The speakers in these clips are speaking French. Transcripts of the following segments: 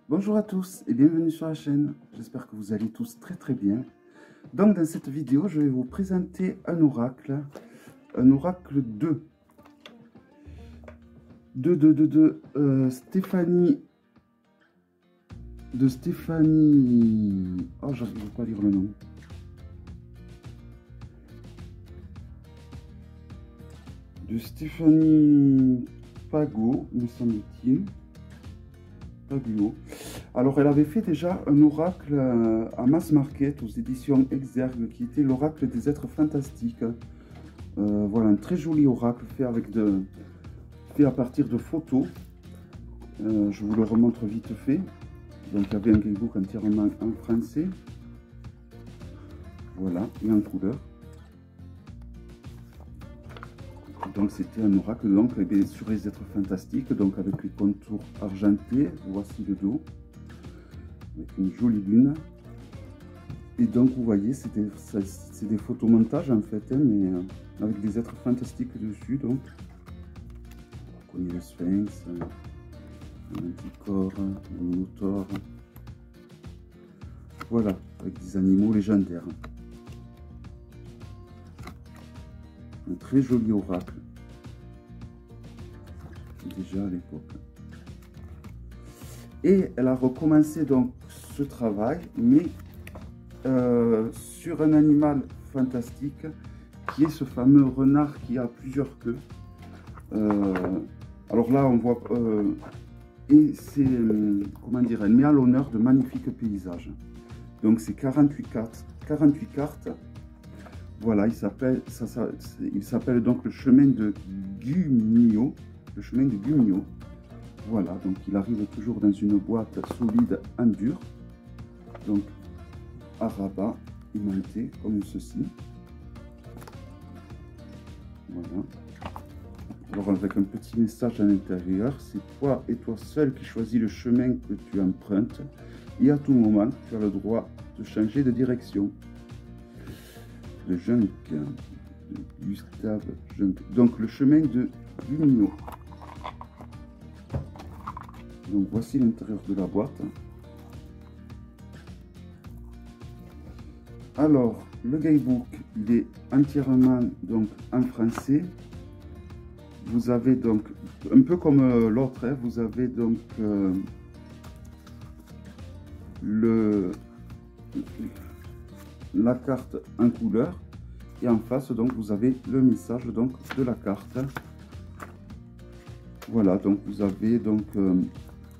Bonjour à tous et bienvenue sur la chaîne. J'espère que vous allez tous très bien. Donc dans cette vidéo, je vais vous présenter un oracle 2 Stéphanie, oh j'arrive pas à lire le nom. De Stéphanie Pago, me semble-t-il. Paguo. Alors, elle avait fait déjà un oracle à Mass Market aux éditions Exergue, qui était l'oracle des êtres fantastiques. Voilà, un très joli oracle fait à partir de photos. Je vous le remontre vite fait. Donc, il y avait un guidebook entièrement en français. Voilà, et en couleur. Donc c'était un oracle donc, sur les êtres fantastiques, donc avec les contours argentés. Voici le dos, avec une jolie lune. Et donc vous voyez, c'est des photomontages en fait, hein, mais avec des êtres fantastiques dessus. Donc on connaît le sphinx, le manticore, le minotaure. Voilà, avec des animaux légendaires. Un très joli oracle, déjà à l'époque. Et elle a recommencé donc ce travail, mais sur un animal fantastique, qui est ce fameux renard qui a plusieurs queues. Alors là, on voit... et c'est, comment dire, elle met à l'honneur de magnifiques paysages. Donc c'est 48 cartes. Voilà, il s'appelle donc le chemin de Gumio. Le chemin de Gumio. Voilà, donc il arrive toujours dans une boîte solide en dur. Donc à rabat, aimanté, comme ceci. Voilà. Alors avec un petit message à l'intérieur, c'est toi et toi seul qui choisis le chemin que tu empruntes. Et à tout moment, tu as le droit de changer de direction. De Junk, de Gustave Junk. Donc le chemin de Gumio. Donc voici l'intérieur de la boîte. Alors le guidebook, il est entièrement donc en français. Vous avez donc un peu comme l'autre, hein, vous avez donc la carte en couleur, et en face donc vous avez le message donc de la carte. Voilà, donc vous avez donc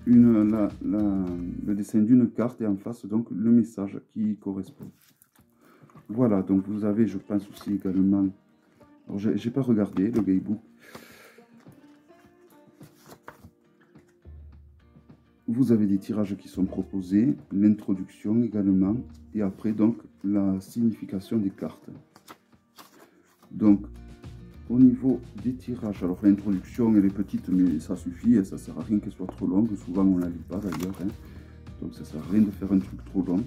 le dessin d'une carte et en face donc le message qui correspond. Voilà, donc vous avez, je pense aussi également, alors j'ai pas regardé le guidebook. Vous avez des tirages qui sont proposés, l'introduction également, et après donc la signification des cartes. Donc au niveau des tirages, alors l'introduction elle est petite mais ça suffit, ça sert à rien qu'elle soit trop longue, souvent on la lit pas d'ailleurs, hein. Donc ça sert à rien de faire un truc trop long.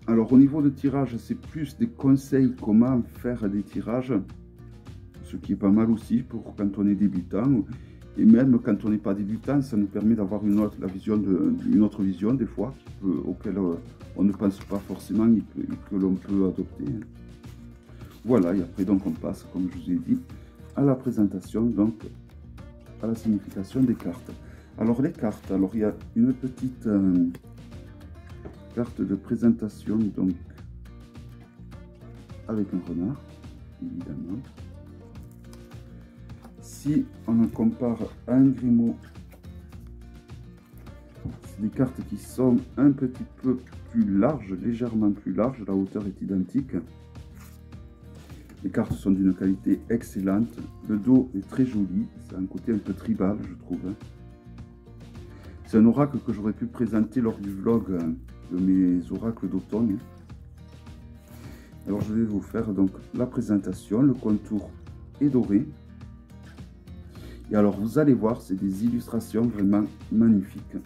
Alors au niveau de tirage, c'est plus des conseils comment faire des tirages, ce qui est pas mal aussi pour quand on est débutant, et même quand on n'est pas débutant, ça nous permet d'avoir une autre vision des fois, auquel on ne pense pas forcément et que l'on peut adopter. Voilà, et après donc on passe, comme je vous ai dit, à la présentation, donc à la signification des cartes. Alors les cartes, alors il y a une petite carte de présentation, donc avec un renard, évidemment. Si on compare à un Grimaud, c'est des cartes qui sont un petit peu plus larges, légèrement plus larges, la hauteur est identique. Les cartes sont d'une qualité excellente, le dos est très joli, c'est un côté un peu tribal je trouve. C'est un oracle que j'aurais pu présenter lors du vlog de mes oracles d'automne. Alors je vais vous faire donc la présentation, le contour est doré. Et alors vous allez voir, c'est des illustrations vraiment magnifiques.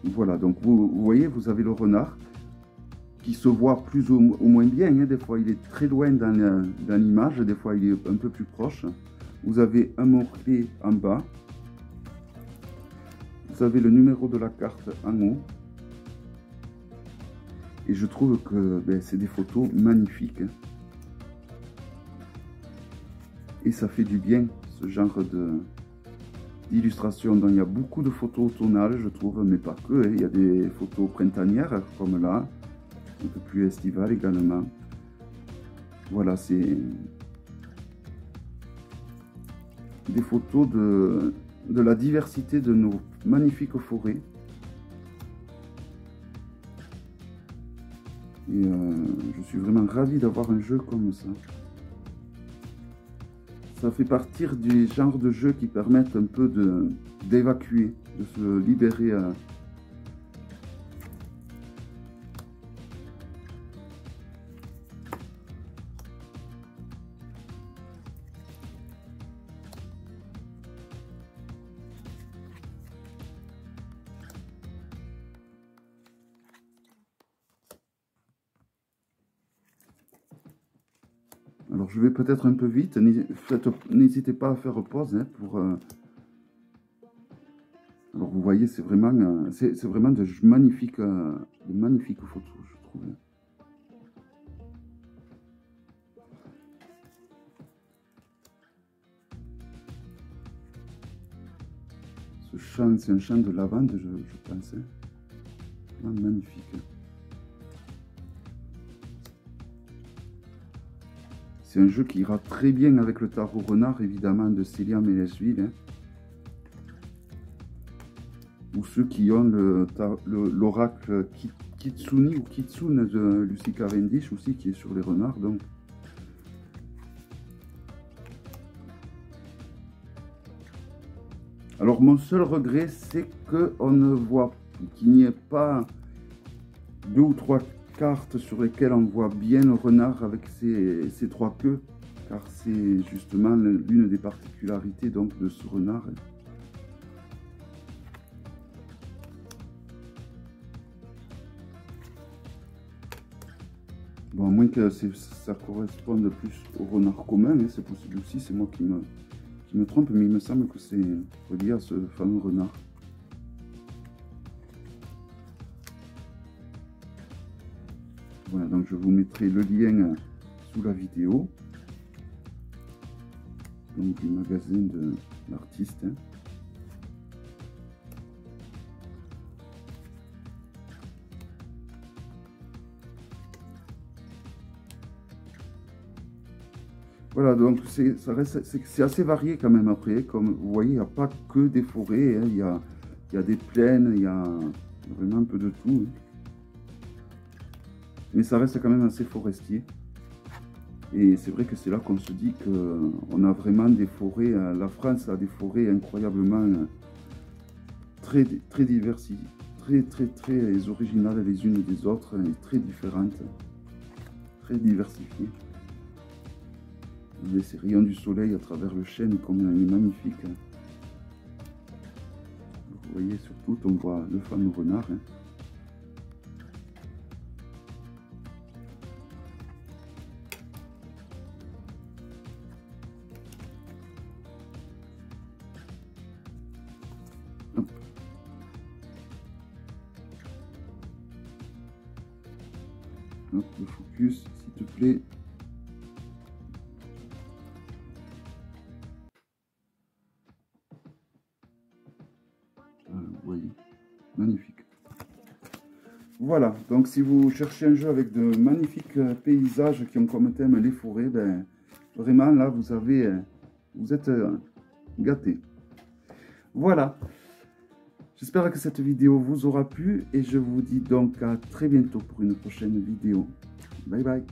Voilà, donc vous voyez, vous avez le renard. qui se voit plus ou moins bien, hein. Des fois il est très loin dans l'image, des fois il est un peu plus proche. Vous avez un mot-clé en bas. Vous avez le numéro de la carte en haut. Et je trouve que c'est des photos magnifiques. Et ça fait du bien, ce genre d'illustration. Donc il y a beaucoup de photos automnales, je trouve, mais pas que. Il y a des photos printanières, comme là, un peu plus estivales également. Voilà, c'est des photos de la diversité de nos magnifiques forêts. Et je suis vraiment ravi d'avoir un jeu comme ça. Ça fait partie du genre de jeu qui permettent un peu d'évacuer, de se libérer. Alors je vais peut-être un peu vite, n'hésitez pas à faire pause hein, pour... Alors vous voyez, c'est vraiment de magnifiques photos, je trouve. Ce champ, c'est un champ de lavande, je pensais. Vraiment magnifique. C'est un jeu qui ira très bien avec le tarot renard, évidemment, de Célia Mélesville. Hein. Ou ceux qui ont l'oracle Kitsune ou Kitsune de Lucy Cavendish aussi, qui est sur les renards. Donc. Alors, mon seul regret, c'est qu'on ne voit qu'il n'y ait pas 2 ou 3 cartes sur lesquelles on voit bien le renard avec ses 3 queues, car c'est justement l'une des particularités donc de ce renard. Bon, à moins que ça corresponde plus au renard commun, hein, c'est possible aussi, c'est moi qui me trompe, mais il me semble que c'est relié à ce fameux renard. Voilà, donc je vous mettrai le lien sous la vidéo. Donc du magazine de l'artiste. Hein. Voilà, donc c'est assez varié quand même après. Comme vous voyez, il n'y a pas que des forêts, hein. Il y a des plaines, il y a vraiment un peu de tout. Hein. Mais ça reste quand même assez forestier. Et c'est vrai que c'est là qu'on se dit qu'on a vraiment des forêts. La France a des forêts incroyablement très diversifiées, très originales les unes des autres et très différentes, très diversifiées. Vous avez ces rayons du soleil à travers le chêne, comme il est magnifique. Vous voyez surtout, on voit le fameux renard. Hein. Hop, le focus, s'il te plaît. Vous voyez, magnifique. Voilà, donc si vous cherchez un jeu avec de magnifiques paysages qui ont comme thème les forêts, ben, vraiment là vous êtes gâtés. Voilà, j'espère que cette vidéo vous aura plu et je vous dis donc à très bientôt pour une prochaine vidéo. Bye bye.